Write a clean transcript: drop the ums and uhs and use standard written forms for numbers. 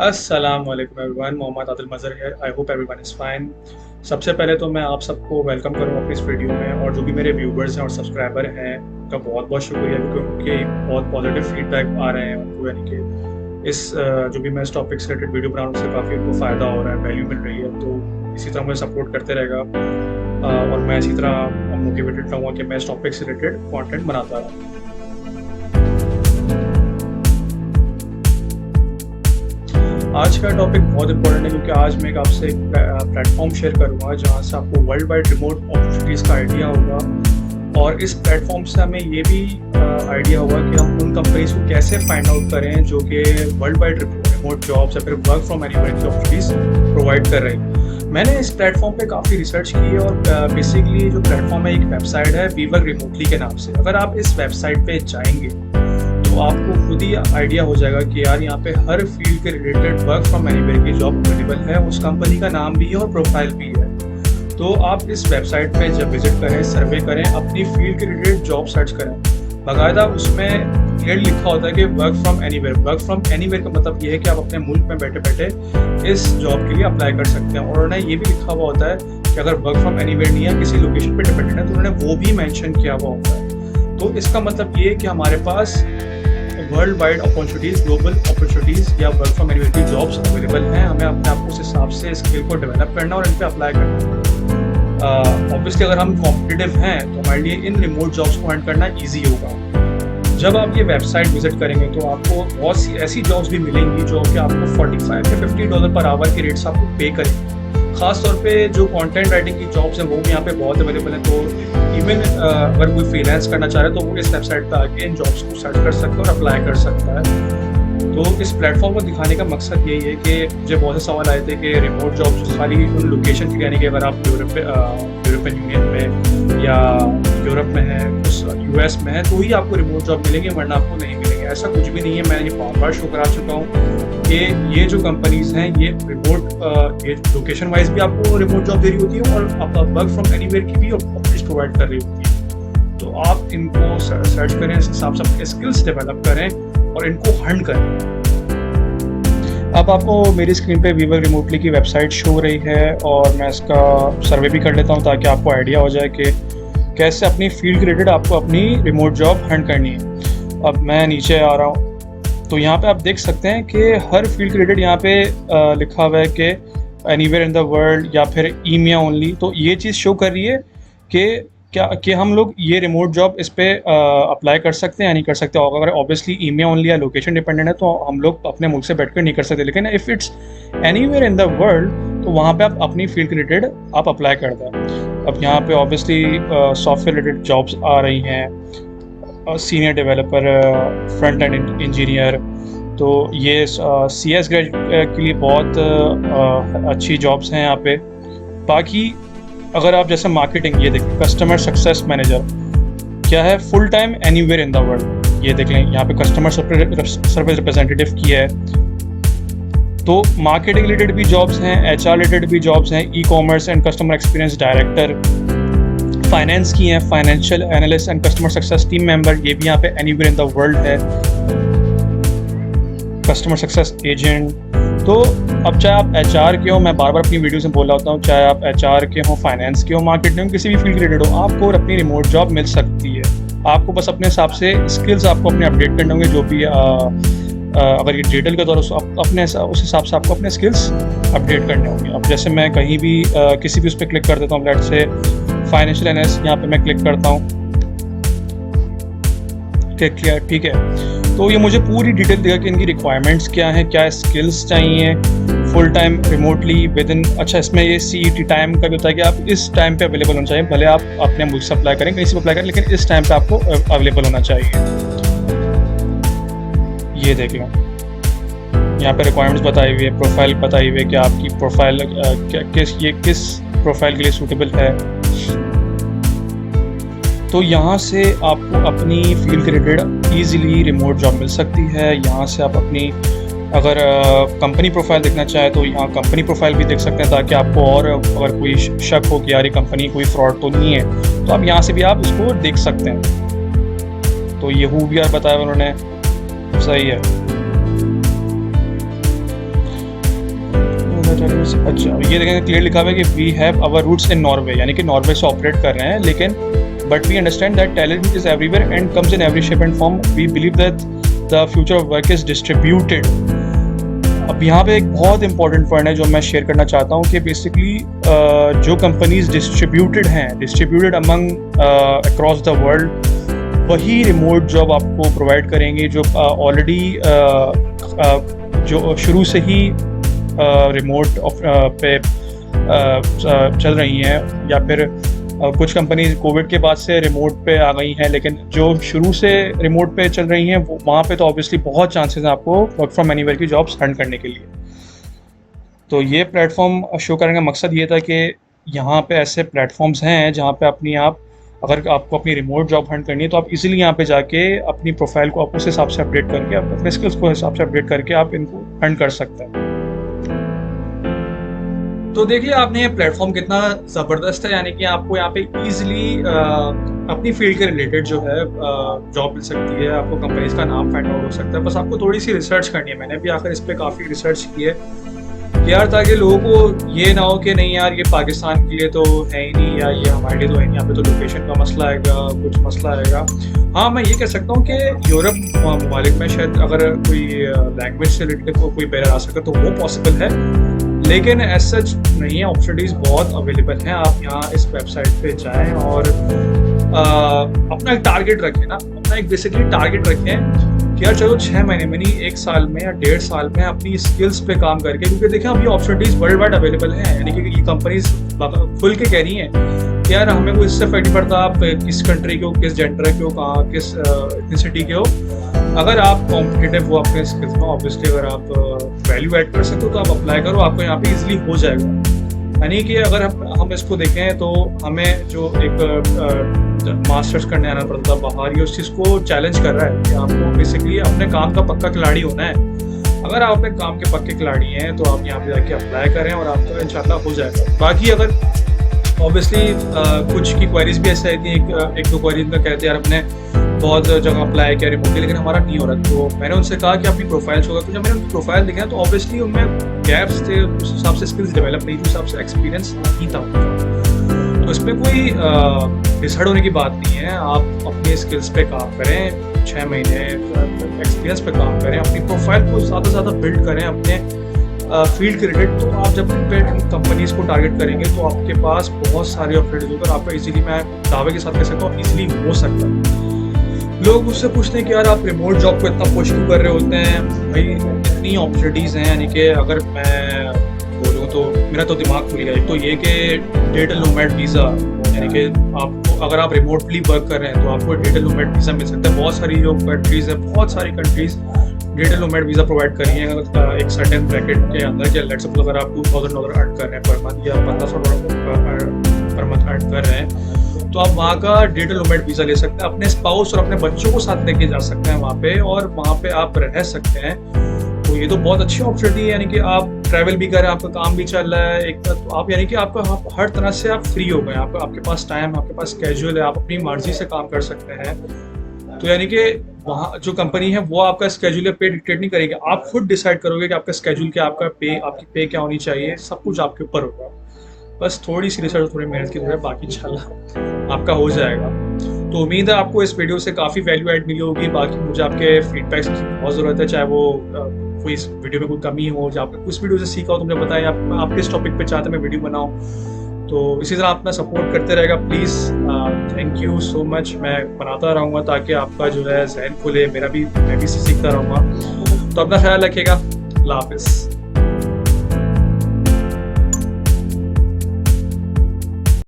अस्सलाम वालेकुम एवरीवन, मोहम्मद आदिल मज़हर है। I hope everyone is fine. सबसे पहले तो मैं आप सबको वेलकम करूँगा अपनी इस वीडियो में, और जो भी मेरे व्यूवर्स हैं और सब्सक्राइबर हैं उनका बहुत बहुत शुक्रिया, क्योंकि उनके बहुत पॉजिटिव फीडबैक आ रहे हैं उनको, यानी कि जो भी मैं इस टॉपिक से रिलेटेड वीडियो बना रहा हूँ उससे काफ़ी उनको फ़ायदा हो रहा है, वैल्यू मिल रही है। तो इसी तरह मुझे सपोर्ट करते रहेगा, और मैं इसी तरह मोटिवेटेड रहूँगा कि मैं इस टॉपिक से रिलेटेड कॉन्टेंट बनाता रहूँ। आज का टॉपिक बहुत इंपॉर्टेंट है, क्योंकि आज मैं आपसे एक प्लेटफॉर्म शेयर करूंगा जहां से आपको वर्ल्ड वाइड रिमोट अपॉर्चुनिटीज़ का आइडिया होगा, और इस प्लेटफॉर्म से हमें ये भी आइडिया होगा कि हम उन कंपनीज को कैसे फाइंड आउट करें जो कि वर्ल्ड वाइड रिमोट जॉब्स या फिर वर्क फ्रॉम एनीवेयर की अपॉर्चुनिटीज़ प्रोवाइड कर रही हैं। मैंने इस प्लेटफॉर्म पे काफ़ी रिसर्च की है, और बेसिकली जो प्लेटफॉर्म है एक वेबसाइट है वी वर्क रिमोटली के नाम से। अगर आप इस वेबसाइट पे जाएंगे तो आपको खुद ही आइडिया हो जाएगा कि यार यहाँ पे हर फील्ड के रिलेटेड वर्क फ्रॉम एनीवेयर की जॉब अवेलेबल है, उस कंपनी का नाम भी है और प्रोफाइल भी है। तो आप इस वेबसाइट पे जब विजिट करें, सर्वे करें, अपनी फील्ड के रिलेटेड जॉब सर्च करें, बाकायदा उसमें क्लियर लिखा होता है कि work from anywhere. Work from anywhere का मतलब ये है कि आप अपने मुल्क में बैठे बैठे इस जॉब के लिए अप्लाई कर सकते हैं। और उन्होंने ये भी लिखा हुआ होता है कि अगर वर्क फ्रॉम एनीवेयर नहीं है, किसी लोकेशन पर डिपेंडेंट है, तो उन्होंने वो भी मैंशन किया हुआ होता है। तो इसका मतलब ये है कि हमारे पास world wide opportunities, global opportunities या वर्क फ्रॉम एनीवेयर की जॉब्स अवेलेबल हैं। हमें अपने आप को उस हिसाब से स्किल को डेवलप करना और इन पर अप्लाई करना। ऑब्वियसली अगर हम कॉम्पिटिटिव हैं तो हमारे लिए इन रिमोट जॉब्स को फाइंड करना ईजी होगा। जब आप ये वेबसाइट विजिट करेंगे तो आपको बहुत सी ऐसी जॉब्स भी मिलेंगी जो कि आपको $45 या $50 पर आवर के रेट से आपको पे करेंगे। ख़ास तौर पे जो कंटेंट राइटिंग की जॉब्स हैं वो भी यहाँ पे बहुत अवेलेबल हैं। तो इवन अगर कोई फ्रीलांस करना चाह रहे हैं तो वो इस वेबसाइट पर आके इन जॉब्स को सर्च कर सकता है और अप्लाई कर सकता है। तो इस प्लेटफॉर्म को दिखाने का मकसद यही है कि मुझे बहुत से सवाल आए थे कि रिमोट जॉब्स खाली उन लोकेशन की, यानी कि अगर आप यूरोपियन यूनियन में या यूरोप में है, उस US में है, तो ही आपको रिमोट जॉब मिलेंगे, वरना आपको नहीं मिलेंगे। ऐसा कुछ भी नहीं है। मैं ये बार बार शो करा चुका हूँ कि ये जो कंपनीज हैं ये रिमोट, ये लोकेशन वाइज भी आपको रिमोट जॉब दे रही होती है, और आप वर्क फ्रॉम एनीवेयर की भी अपॉर्चुनिटीज प्रोवाइड कर रही होती है। तो आप इनको सर्च करें, इस हिसाब से अपने स्किल्स डेवलप करें और इनको हंट करें। अब आपको मेरी स्क्रीन पे वी वर्क रिमोटली की वेबसाइट शो हो रही है, और मैं इसका सर्वे भी कर लेता हूँ ताकि आपको आइडिया हो जाए कि कैसे अपनी फील्ड के रिलेटेड आपको अपनी रिमोट जॉब हंट करनी है। अब मैं नीचे आ रहा हूँ तो यहाँ पे आप देख सकते हैं कि हर फील्ड के रिलेटेड यहाँ पे लिखा हुआ है कि एनीवेयर इन द वर्ल्ड या फिर ईमेल ओनली। तो ये चीज़ शो कर रही है कि हम लोग ये रिमोट जॉब इस पे अप्लाई कर सकते हैं या नहीं कर सकते। अगर ऑब्वियसली ईमेल ओनली या लोकेशन डिपेंडेंट है तो हम लोग अपने मुल्क से बैठकर नहीं कर सकते, लेकिन if it's anywhere in the world तो वहाँ पे आप अपनी फील्ड के रिलेटेड आप अप्लाई कर दें। अब यहाँ पे ऑब्वियसली सॉफ्टवेयर रिलेटेड जॉब्स आ रही हैं, senior developer, front end engineer. तो ये CS ग्रेजुएट के लिए बहुत अच्छी जॉब्स हैं यहाँ पे। बाकी अगर आप जैसे मार्केटिंग, ये देखें कस्टमर सक्सेस मैनेजर क्या है, full time anywhere in the world. ये देख लें यहाँ पे कस्टमर सर्विस रिप्रेजेंटेटिव की है। तो मार्केटिंग रिलेटेड भी जॉब्स हैं, HR रिलेटेड भी जॉब्स हैं, ecommerce and customer experience director. Finance की हैं, financial analyst and customer success team member, ये भी यहाँ पे एनीवेयर इन द वर्ल्ड है। Customer success agent. तो अब चाहे आप HR के हो, मैं बार बार अपनी वीडियोस में बोल रहा होता हूँ, चाहे आप HR के हो, फाइनेंस के हो, मार्केटिंग हो, किसी भी फील्ड रिलेटेड हो, आपको अपनी रिमोट जॉब मिल सकती है। आपको बस अपने हिसाब से स्किल्स आपको अपने अपडेट करने होंगे, जो भी अगर ये डिजिटल के दौर अपने उस हिसाब से आपको अपने स्किल्स अपडेट करने होंगे। अब जैसे मैं कहीं भी किसी भी उस पर क्लिक कर देता हूँ, लेट से फाइनेंशियल एनालिस्ट, यहाँ पे मैं क्लिक करता हूँ, ठीक है। तो ये मुझे पूरी डिटेल देगा कि इनकी रिक्वायरमेंट्स क्या हैं, क्या स्किल्स चाहिए, full time remotely with in. अच्छा, इसमें ये CET टाइम का भी होता है कि आप इस टाइम पे अवेलेबल होना चाहिए, भले आप अपने मुल्क से अप्लाई करें, कहीं से अप्लाई करें, लेकिन इस टाइम पे आपको अवेलेबल होना चाहिए। ये देख लो, यहाँ पे रिक्वायरमेंट्स बताई हुई है, प्रोफाइल बताई हुई है कि आपकी प्रोफाइल किस प्रोफाइल के लिए सूटेबल है। तो यहाँ से आपको अपनी फील्ड के रिलेटेड ईजिली रिमोट जॉब मिल सकती है। यहाँ से आप अपनी अगर कंपनी प्रोफाइल देखना चाहे तो यहाँ कंपनी प्रोफाइल भी देख सकते हैं, ताकि आपको और अगर कोई शक हो कि यार ये कंपनी कोई फ्रॉड तो नहीं है, तो आप यहाँ से भी आप इसको देख सकते हैं। तो ये हु भी बताया उन्होंने, सही है। अच्छा, ये देखें क्लियर लिखा हुआ है कि we have our roots in Norway, यानी कि नॉर्वे से ऑपरेट कर रहे हैं, लेकिन but we understand that talent is everywhere and comes in every shape and form. We believe that the future of work is distributed. अब यहाँ पे एक बहुत इंपॉर्टेंट पॉइंट है जो मैं शेयर करना चाहता हूँ कि बेसिकली जो companies distributed among across the world, वही रिमोट जॉब आपको प्रोवाइड करेंगे जो ऑलरेडी जो शुरू से ही रिमोट पे चल रही हैं, या फिर कुछ कंपनी कोविड के बाद से रिमोट पे आ गई हैं, लेकिन जो शुरू से रिमोट पे चल रही हैं वहाँ पे तो ऑब्वियसली बहुत चांसेस हैं आपको वर्क फ्रॉम एनीवेयर की जॉब्स हंट करने के लिए। तो ये प्लेटफॉर्म शो करने का मकसद ये था कि यहाँ पे ऐसे प्लेटफॉर्म्स हैं जहाँ पे अगर आपको अपनी रिमोट जॉब हंट करनी है तो आप इजीली यहाँ पे जाके अपनी प्रोफाइल को आप उस हिसाब से अपडेट करके, अपने स्किल्स को हिसाब से अपडेट करके आप इनको हंट कर सकते हैं। तो देखिए आपने ये प्लेटफॉर्म कितना ज़बरदस्त है, यानी कि आपको यहाँ पे इजीली अपनी फील्ड के रिलेटेड जो है जॉब मिल सकती है, आपको कंपनीज का नाम फाइंड आउट हो सकता है। बस आपको थोड़ी सी रिसर्च करनी है। मैंने भी आखिर इस पर काफ़ी रिसर्च की है यार, ताकि लोगों को ये ना हो कि नहीं यार ये पाकिस्तान के लिए तो है ही नहीं, या ये हमारे लिए तो है नहीं, यहाँ पे तो लोकेशन का मसला आएगा, कुछ मसला आएगा। हाँ, मैं ये कह सकता हूँ कि यूरोप ममालिक में शायद अगर कोई लैंग्वेज से रिलेटेड कोई बैरियर आ सके तो वो पॉसिबल है, लेकिन एज सच नहीं है। अपॉर्चुनिटीज़ बहुत अवेलेबल हैं। आप यहाँ इस वेबसाइट पे जाएं और अपना एक टारगेट रखें ना, अपना एक बेसिकली टारगेट रखें कि यार चलो 6 महीने में नहीं, 1 साल में या 1.5 साल में अपनी स्किल्स पे काम करके, क्योंकि देखिए अभी अपॉर्चुनिटीज़ वर्ल्ड वाइड अवेलेबल हैं, यानी कि ये कंपनीज खुल के कह रही हैं कि यार हमें कोई इससे फर्क नहीं पड़ता आप किस कंट्री के हो, किस जेंडर के हो, कहाँ किस इथनिसिटी के हो। अगर आप कॉम्पिटिटिव हो अपने स्किल्स में, ऑब्वियसली अगर आप वैल्यू ऐड कर सकते हो तो आप अप्लाई करो, आपको यहाँ पे इजीली हो जाएगा। यानी कि अगर हम इसको देखें तो हमें जो एक मास्टर्स करने आना पड़ता था बाहर, ये उस चीज़ को चैलेंज कर रहा है कि आपको बेसिकली अपने काम का पक्का खिलाड़ी होना है। अगर आप अपने काम के पक्के खिलाड़ी हैं तो आप यहाँ पे जाके अप्लाई करें और आपका इंशाल्लाह हो जाएगा। बाकी अगर ऑब्वियसली कुछ की क्वेरीज भी ऐसे आती हैं, एक दो क्वेरीज में कहते हैं यार अपने बहुत जगह अप्लाई किया रिमोटली लेकिन हमारा नहीं हो रहा, तो मैंने उनसे कहा कि अपनी प्रोफाइल शो कर। तो जब मैंने उनकी प्रोफाइल देखा तो ऑब्वियसली उनमें गैप्स थे, उस हिसाब से स्किल्स डेवलप नहीं थी, उस हिसाब से एक्सपीरियंस नहीं था उनका। तो इसमें कोई डिसहर्ड होने की बात नहीं है। आप अपने स्किल्स पे काम करें, 6 महीने एक्सपीरियंस पे काम करें, अपनी प्रोफाइल को ज़्यादा से ज़्यादा बिल्ड करें अपने फील्ड के रिलेटेड। तो आप जब कंपनीज को टारगेट करेंगे तो आपके पास बहुत सारे अपॉर्चुनिटीज होकर आपका इजीली, मैं दावे के साथ कह सकता हूँ, इजीली हो सकता है। लोग मुझसे पूछते हैं कि यार आप रिमोट जॉब को इतना पुश क्यों कर रहे होते हैं भाई, इतनी अपॉर्चुनिटीज़ हैं। यानी कि अगर मैं बोलूँ तो मेरा तो दिमाग खुल गया। एक तो ये कि डिजिटल नोमैड वीज़ा, यानी कि आपको अगर आप रिमोटली वर्क कर रहे हैं तो आपको डिजिटल नोमैड वीज़ा मिल सकता है। बहुत सारी जो कंट्रीज़ है, बहुत सारी countries digital nomad visa provide कर रही हैं एक सर्टेन ब्रैकेट के अंदर। क्या लेट्स सपोज अगर आप $2000 अर्न कर रहे हैं पर मंथ या $1500 पर मंथ अर्न कर रहे हैं तो आप वहाँ का डिजिटल नोमैड वीज़ा ले सकते हैं, अपने स्पाउस और अपने बच्चों को साथ लेके जा सकते हैं वहाँ पे, और वहाँ पे आप रह सकते हैं। तो ये तो बहुत अच्छी अपॉर्चुनिटी है, यानी कि आप ट्रैवल भी कर रहे हैं, आपका काम भी चल रहा है एक, तो आप यानी कि आपका हर तरह से आप फ्री हो गए, आपके पास टाइम, आपके पास स्केड्यूल है, आप अपनी मर्जी से काम कर सकते हैं। तो यानी कि वहाँ जो कंपनी है वो आपका स्केड्यूल पे डिक्टेट नहीं करेगी, आप खुद डिसाइड करोगे कि आपका स्केड्यूल क्या, आपकी पे क्या होनी चाहिए, सब कुछ आपके ऊपर होगा। बस थोड़ी सी रिसर्च, थोड़ी मेहनत की जरूरत है, बाकी इंशाल्लाह आपका हो जाएगा। तो उम्मीद है आपको इस वीडियो से काफ़ी वैल्यू ऐड मिली होगी। बाकी मुझे आपके फीडबैक्स की बहुत ज़रूरत है, चाहे वो कोई इस वीडियो में कोई कमी हो, या आपने कुछ वीडियो से सीखा हो तो मुझे बताएं, आप किस टॉपिक पे चाहते हैं मैं वीडियो बनाऊँ। तो इसी तरह अपना सपोर्ट करते रहेगा please. Thank you so much. मैं बनाता रहूँगा ताकि आपका जो है जहन खुले, मैं भी सीखता रहूँगा। तो अपना ख्याल रखिएगा। अल्लाह हाफिज़।